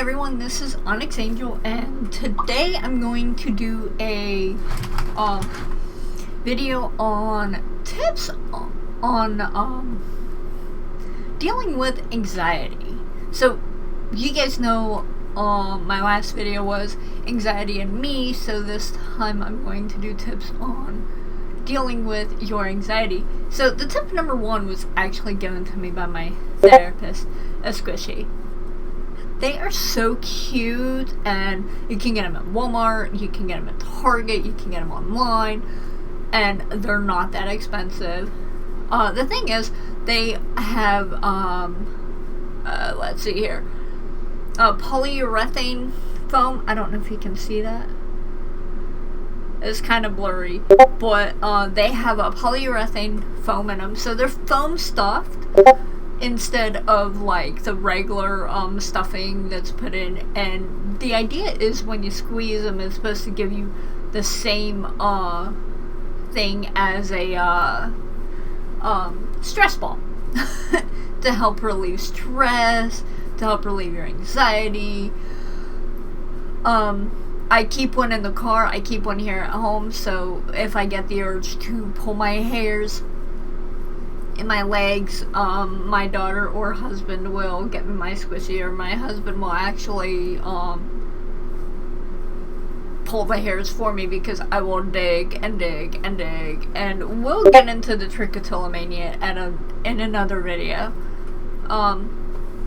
everyone, this is Onyxangel, and today I'm going to do a video on tips on dealing with anxiety. So you guys know my last video was anxiety and me, so this time I'm going to do tips on dealing with your anxiety. So the tip number one was actually given to me by my therapist, a squishy. They are so cute, and you can get them at Walmart, you can get them at Target, you can get them online, and they're not that expensive. The thing is, they have, let's see here, polyurethane foam. I don't know if you can see that. It's kind of blurry, but they have a polyurethane foam in them, so they're foam stuffed instead of like the regular stuffing that's put in. And the idea is when you squeeze them, it's supposed to give you the same thing as a stress ball to help relieve stress, to help relieve your anxiety. I keep one in the car, I keep one here at home, so if I get the urge to pull my hairs in my legs, my daughter or husband will get me my squishy, or my husband will actually pull the hairs for me, because I will dig and dig and dig, and we'll get into the trichotillomania in another video.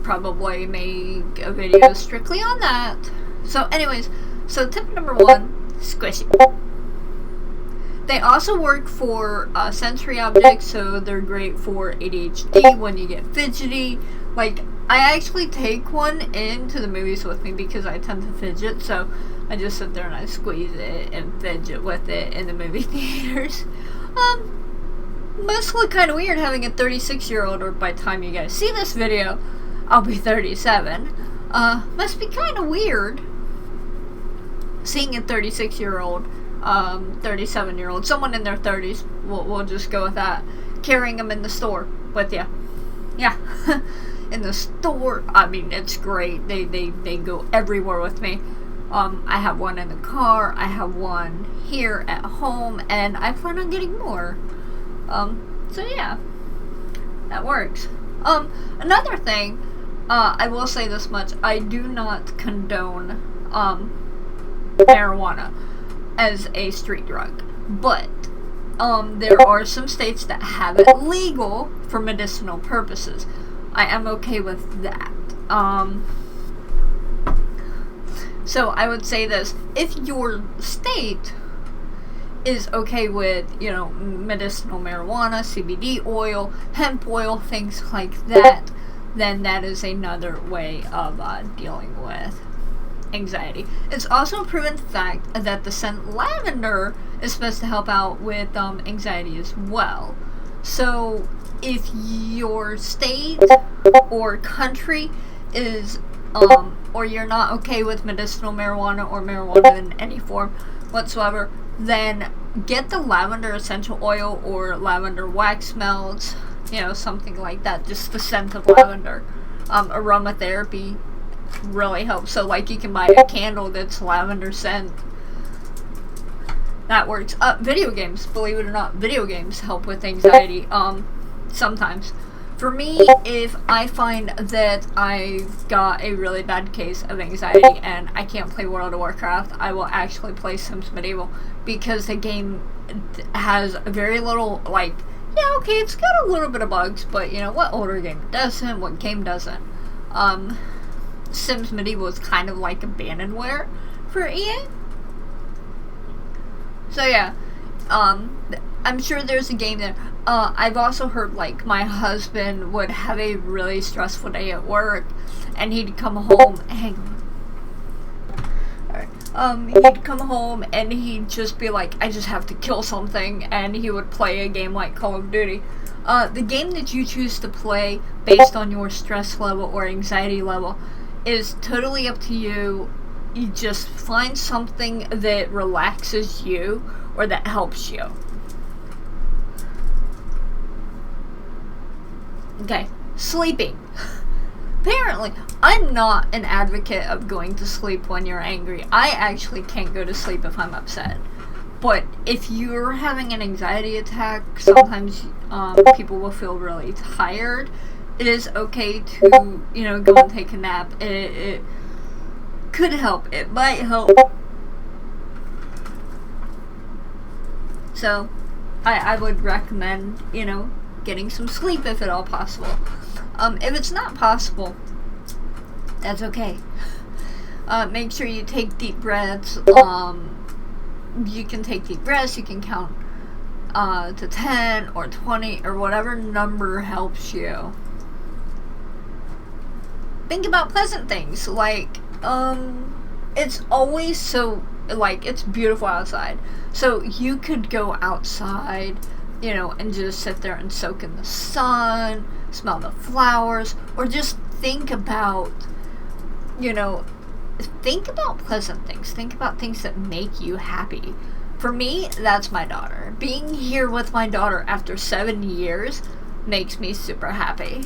Probably make a video strictly on that. So anyways, so tip number one, squishy. They also work for sensory objects, so they're great for ADHD when you get fidgety. Like, I actually take one into the movies with me because I tend to fidget, so I just sit there and I squeeze it and fidget with it in the movie theaters. Must look kind of weird having a 36-year-old, or by the time you guys see this video, I'll be 37. Must be kind of weird seeing a 36-year-old, 37-year-old, someone in their 30s, we'll just go with that, carrying them in the store with you. Yeah, in the store. I mean, it's great. They go everywhere with me. I have one in the car, I have one here at home, and I plan on getting more. So yeah, that works. Another thing, I will say this much, I do not condone, marijuana as a street drug, but there are some states that have it legal for medicinal purposes. I am okay with that. So I would say this: if your state is okay with, medicinal marijuana, CBD oil, hemp oil, things like that, then that is another way of dealing with anxiety. It's also a proven fact that the scent lavender is supposed to help out with anxiety as well. So if your state or country is or you're not okay with medicinal marijuana or marijuana in any form whatsoever, then get the lavender essential oil or lavender wax melts, something like that, just the scent of lavender. Aromatherapy really helps. So like, you can buy a candle that's lavender scent. That works. Video games, believe it or not, video games help with anxiety, sometimes. For me, if I find that I've got a really bad case of anxiety and I can't play World of Warcraft, I will actually play Sims Medieval, because the game has very little, like, yeah, okay, it's got a little bit of bugs, but what older game doesn't, what game doesn't? Sims Medieval is kind of like abandonware for EA. So yeah, I'm sure there's a game there. I've also heard, like, my husband would have a really stressful day at work, and he'd come home, hang on. Alright. He'd come home and he'd just be like, I just have to kill something, and he would play a game like Call of Duty. The game that you choose to play based on your stress level or anxiety level is totally up to you. You just find something that relaxes you or that helps you. Okay, sleeping. apparently, I'm not an advocate of going to sleep when you're angry. I actually can't go to sleep if I'm upset. But if you're having an anxiety attack, sometimes people will feel really tired. It is okay to, you know, go and take a nap. It could help. It might help. So, I would recommend, you know, getting some sleep if at all possible. If it's not possible, that's okay. Make sure you take deep breaths. You can take deep breaths, you can count to 10 or 20 or whatever number helps you. Think about pleasant things, like, it's always so, like, it's beautiful outside. So you could go outside, you know, and just sit there and soak in the sun, smell the flowers, or just think about, you know, think about pleasant things. Think about things that make you happy. For me, that's my daughter. Being here with my daughter after 7 years makes me super happy.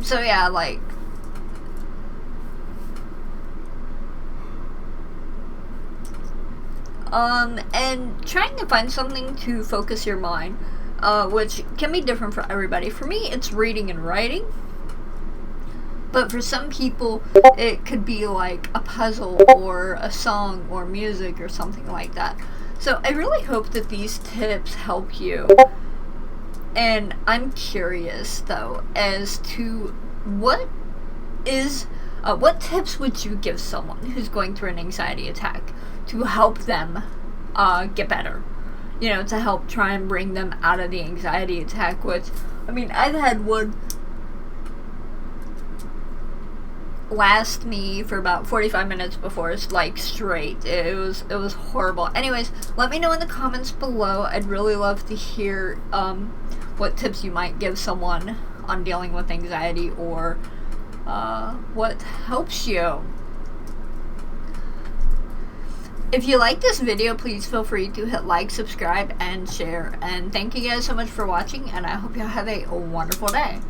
So yeah, like, and trying to find something to focus your mind, which can be different for everybody. For me, it's reading and writing. But for some people, it could be like a puzzle or a song or music or something like that. So I really hope that these tips help you. And I'm curious, though, as to what tips would you give someone who's going through an anxiety attack to help them get better? You know, to help try and bring them out of the anxiety attack, which, I mean, I've had one last me for about 45 minutes before it's like straight. It was horrible. Anyways, let me know in the comments below. I'd really love to hear what tips you might give someone on dealing with anxiety, or what helps you. If you like this video, please feel free to hit like, subscribe, and share. And thank you guys so much for watching, and I hope you have a wonderful day.